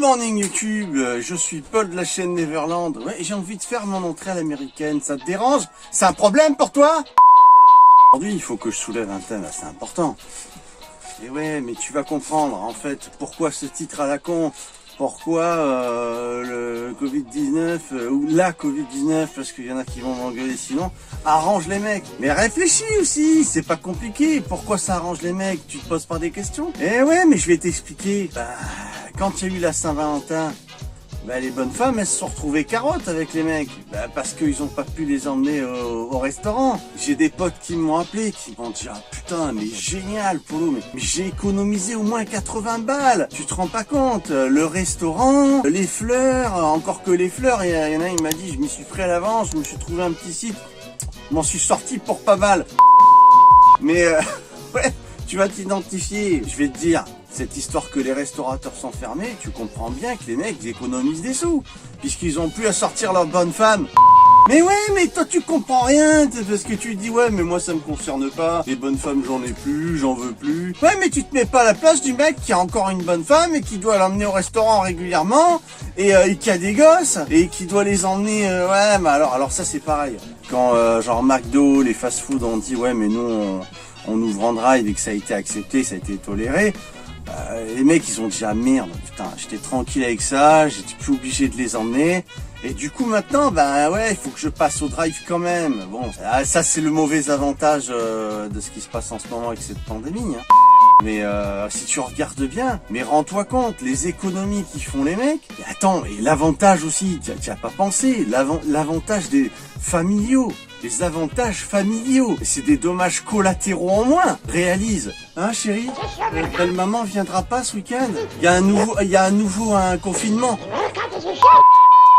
morning YouTube, je suis Paul de la chaîne Neverland. Ouais, j'ai envie de faire mon entrée à l'américaine, ça te dérange? C'est un problème pour toi? Aujourd'hui, il faut que je soulève un thème assez important. Et ouais, mais tu vas comprendre, en fait, pourquoi ce titre à la con, pourquoi le Covid-19, ou la Covid-19, parce qu'il y en a qui vont m'engueuler sinon, arrange les mecs. Mais réfléchis aussi, c'est pas compliqué, pourquoi ça arrange les mecs? Tu te poses pas des questions? Eh ouais, mais je vais t'expliquer. Quand il y a eu la Saint-Valentin, les bonnes femmes, elles se sont retrouvées carottes avec les mecs. Parce qu'ils ont pas pu les emmener au restaurant. J'ai des potes qui m'ont appelé, qui m'ont dit « Ah putain, mais génial, Polo, mais j'ai économisé au moins 80 balles. Tu te rends pas compte? Le restaurant, les fleurs, encore que les fleurs, il y en a, il m'a dit « Je m'y suis pris à l'avance, je me suis trouvé un petit site. Je m'en suis sorti pour pas mal. » Mais ouais, tu vas t'identifier, je vais te dire. Cette histoire que les restaurateurs sont fermés, tu comprends bien que les mecs ils économisent des sous, puisqu'ils ont plus à sortir leurs bonnes femmes. Mais ouais, mais toi tu comprends rien, parce que tu dis ouais, mais moi ça me concerne pas, les bonnes femmes j'en ai plus, j'en veux plus. Ouais, mais tu te mets pas à la place du mec qui a encore une bonne femme et qui doit l'emmener au restaurant régulièrement, et qui a des gosses, et qui doit les emmener, ouais, mais alors ça c'est pareil. Quand genre McDo, les fast-food ont dit ouais, mais nous on ouvre en drive et que ça a été accepté, ça a été toléré. Les mecs ils ont dit ah merde, putain j'étais tranquille avec ça, j'étais plus obligé de les emmener et du coup maintenant ouais il faut que je passe au drive quand même. Bon ça c'est le mauvais avantage de ce qui se passe en ce moment avec cette pandémie hein. Mais si tu regardes bien, mais rends-toi compte, les économies qu'ils font les mecs, et attends, et l'avantage aussi, tu as pas pensé, l'avantage des familiaux, les avantages familiaux, c'est des dommages collatéraux en moins, réalise, hein chérie, belle maman viendra pas ce week-end, il y a un nouveau confinement.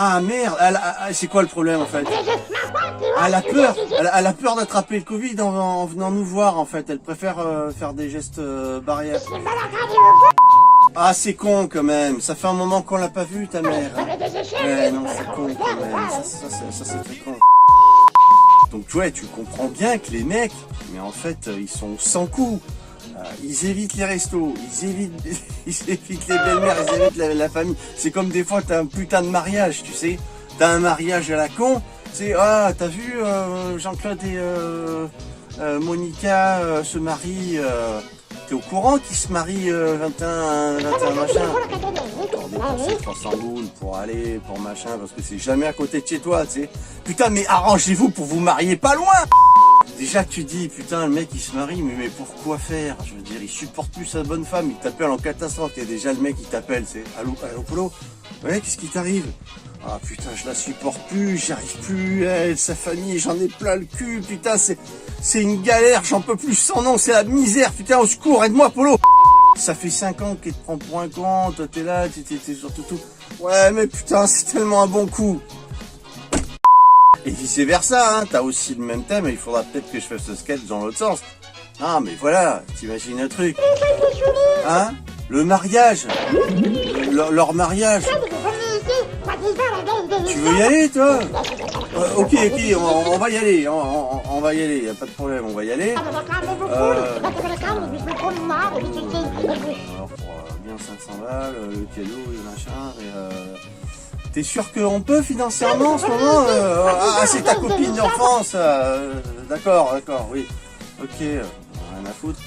Ah merde, c'est quoi le problème en fait? Elle a peur d'attraper le Covid en venant nous voir en fait, elle préfère faire des gestes barrières. Ah c'est con quand même, ça fait un moment qu'on l'a pas vu ta mère. Ouais non c'est con quand même, ça c'est très con. Donc ouais tu comprends bien que les mecs, mais en fait ils sont sans coups. Ils évitent les restos, ils évitent les belles-mères, ils évitent la famille. C'est comme des fois t'as un putain de mariage, tu sais. T'as un mariage à la con, c'est ah t'as vu Jean-Claude et Monica se marient, t'es au courant qu'ils se marient 21 machin. Encore dépenser 300 boules pour aller, pour machin, parce que c'est jamais à côté de chez toi, tu sais. Putain mais arrangez-vous pour vous marier pas loin. Déjà tu dis putain le mec il se marie mais pourquoi faire? Je veux dire il supporte plus sa bonne femme, il t'appelle en catastrophe, et déjà le mec il t'appelle, c'est allô Polo? Ouais qu'est-ce qui t'arrive? Ah putain je la supporte plus, j'y arrive plus, elle, sa famille, j'en ai plein le cul, putain c'est une galère, j'en peux plus sans nom, c'est la misère, putain au secours, aide-moi Polo! Ça fait 5 ans qu'il te prend pour un con, toi t'es là, t'es sur tout. Ouais mais putain c'est tellement un bon coup. Et vice versa, hein, t'as aussi le même thème et il faudra peut-être que je fasse ce sketch dans l'autre sens. Ah mais voilà, t'imagines un truc. Hein? Le mariage. Leur mariage. Tu veux y aller toi? Ok, on va y aller, on va y aller, y a pas de problème, on va y aller. Alors pour bien 500 balles, le cadeau, le machin, et t'es sûr qu'on peut financièrement en ce moment? Ah, c'est ta copine d'enfance. D'accord, oui. Ok, rien à foutre.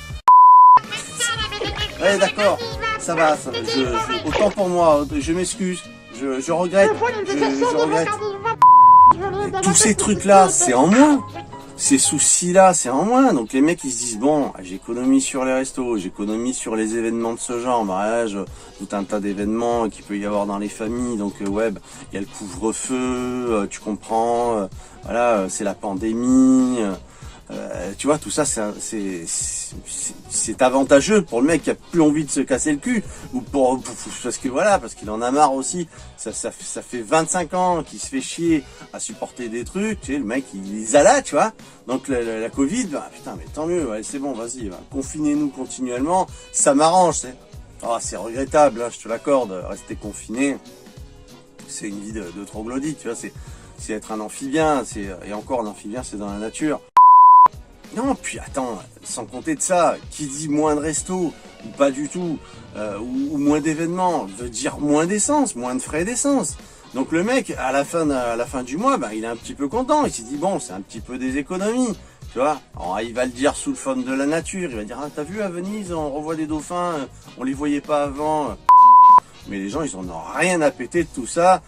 Ouais, d'accord, ça va. Autant pour moi, je m'excuse. Je regrette. Je regrette. Tous ces trucs-là, c'est en moins. Ces soucis-là, c'est en moins. Donc les mecs, ils se disent, bon, j'économise sur les restos, j'économise sur les événements de ce genre, mariage, tout un tas d'événements qu'il peut y avoir dans les familles. Donc ouais, il y a le couvre-feu, tu comprends, voilà, c'est la pandémie. Tu vois, tout ça, c'est avantageux pour le mec qui a plus envie de se casser le cul, ou parce que voilà, parce qu'il en a marre aussi. Ça fait 25 ans qu'il se fait chier à supporter des trucs, tu sais, le mec il a là, tu vois. Donc la Covid, putain, mais tant mieux, ouais, c'est bon, vas-y, confinez-nous continuellement, ça m'arrange, tu sais. Oh, c'est regrettable, hein, je te l'accorde, rester confiné, c'est une vie de troglodyte, tu vois, c'est être un amphibien, et encore un amphibien c'est dans la nature. Non, puis attends, sans compter de ça, qui dit moins de resto, ou pas du tout, ou moins d'événements, veut dire moins d'essence, moins de frais d'essence. Donc le mec, à la fin du mois, il est un petit peu content. Il s'est dit, bon, c'est un petit peu des économies, tu vois. Alors, il va le dire sous le fond de la nature. Il va dire, ah, t'as vu à Venise, on revoit des dauphins, on les voyait pas avant. Mais les gens, ils en ont rien à péter de tout ça.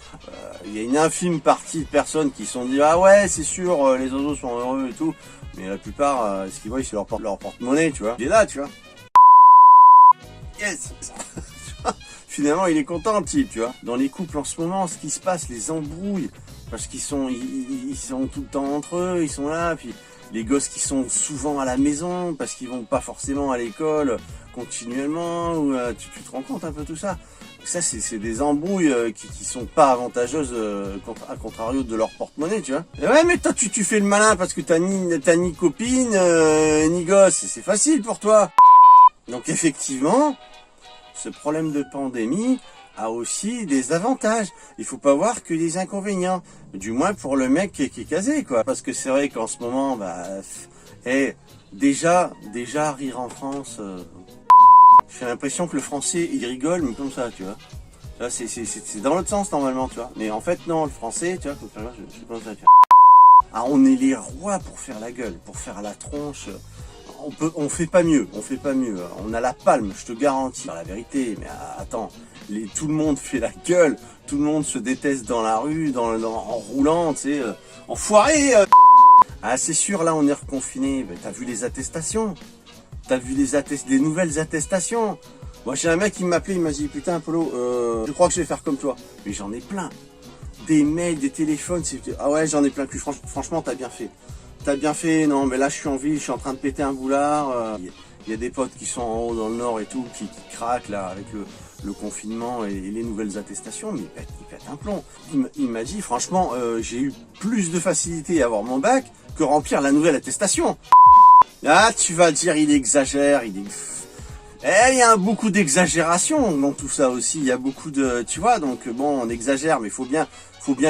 Il y a une infime partie de personnes qui se sont dit, ah ouais, c'est sûr, les oiseaux sont heureux et tout. Mais la plupart, ce qu'ils voient, c'est leur porte-monnaie, tu vois. Il est là, tu vois. Yes. Finalement, il est content, le type, tu vois. Dans les couples en ce moment, ce qui se passe, les embrouilles, parce qu'ils sont, ils sont tout le temps entre eux, ils sont là, puis les gosses qui sont souvent à la maison, parce qu'ils vont pas forcément à l'école continuellement, ou tu te rends compte un peu tout ça. Ça, c'est des embrouilles qui sont pas avantageuses, à contrario de leur porte-monnaie, tu vois. Et ouais, mais toi, tu fais le malin parce que t'as ni copine, ni gosse, c'est facile pour toi. Donc effectivement, ce problème de pandémie a aussi des avantages. Il faut pas voir que des inconvénients. Du moins pour le mec qui est casé, quoi. Parce que c'est vrai qu'en ce moment, déjà rire en France, j'ai l'impression que le français, il rigole, mais comme ça, tu vois. C'est dans l'autre sens, normalement, tu vois. Mais en fait, non, le français, tu vois, je sais pas ça, tu vois. Ah, on est les rois pour faire la gueule, pour faire la tronche. On fait pas mieux. On a la palme, je te garantis. La vérité, mais attends, tout le monde fait la gueule, tout le monde se déteste dans la rue, en roulant, tu sais, enfoiré. Ah, c'est sûr, là, on est reconfiné. T'as vu les attestations? T'as vu les nouvelles attestations? Moi, j'ai un mec qui m'appelait, il m'a dit, putain, Apollo, je crois que je vais faire comme toi. Mais j'en ai plein. Des mails, des téléphones, ah ouais, j'en ai plein. Puis franchement, t'as bien fait. T'as bien fait, non, mais là je suis en ville, je suis en train de péter un boulard. Il y a des potes qui sont en haut dans le nord et tout, qui craquent là avec le confinement et les nouvelles attestations, mais ils pètent un plomb. Il m'a dit, franchement, j'ai eu plus de facilité à avoir mon bac que remplir la nouvelle attestation. Ah, tu vas dire, il exagère, il y a beaucoup d'exagération dans tout ça aussi. Il y a beaucoup de, tu vois, donc bon, on exagère, mais faut bien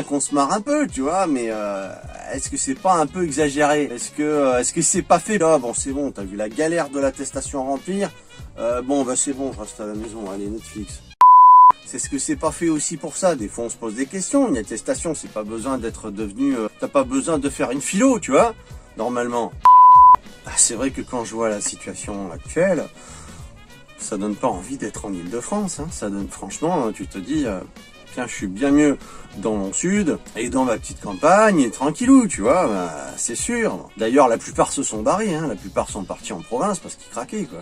qu'on se marre un peu, tu vois. Mais est-ce que c'est pas un peu exagéré? Est-ce que c'est pas fait là? Bon, c'est bon. T'as vu la galère de l'attestation à remplir. Bon, c'est bon. Je reste à la maison. Allez, Netflix. C'est ce que c'est pas fait aussi pour ça. Des fois, on se pose des questions. Une attestation, c'est pas besoin d'être devenu. T'as pas besoin de faire une philo, tu vois. Normalement. C'est vrai que quand je vois la situation actuelle, ça donne pas envie d'être en Île-de-France. Hein. Ça donne, franchement, tu te dis, tiens, je suis bien mieux dans mon sud et dans ma petite campagne et tranquillou, tu vois, c'est sûr. D'ailleurs, la plupart se sont barrés, hein. La plupart sont partis en province parce qu'ils craquaient, quoi.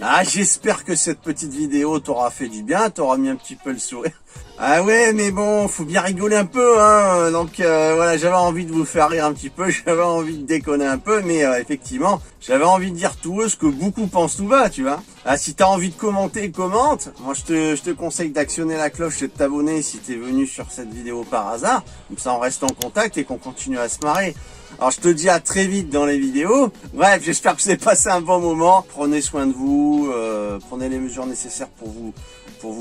Ah, j'espère que cette petite vidéo t'aura fait du bien, t'aura mis un petit peu le sourire. Ah ouais, mais bon, faut bien rigoler un peu, hein. Donc voilà, j'avais envie de vous faire rire un petit peu, j'avais envie de déconner un peu, mais effectivement, j'avais envie de dire tout haut ce que beaucoup pensent tout bas, tu vois. Ah, si t'as envie de commenter, commente. Moi, je te conseille d'actionner la cloche et de t'abonner si t'es venu sur cette vidéo par hasard. Comme ça, on reste en contact et qu'on continue à se marrer. Alors, je te dis à très vite dans les vidéos. Bref, j'espère que vous avez passé un bon moment. Prenez soin de vous, prenez les mesures nécessaires pour vous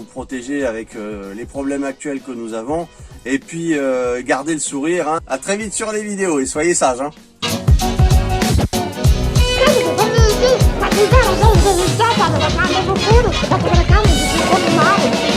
protéger avec les problèmes actuels que nous avons. Et puis, gardez le sourire. Hein. À très vite sur les vidéos et soyez sages. Hein. Mas então, eu já estava no futuro, já estou na cama,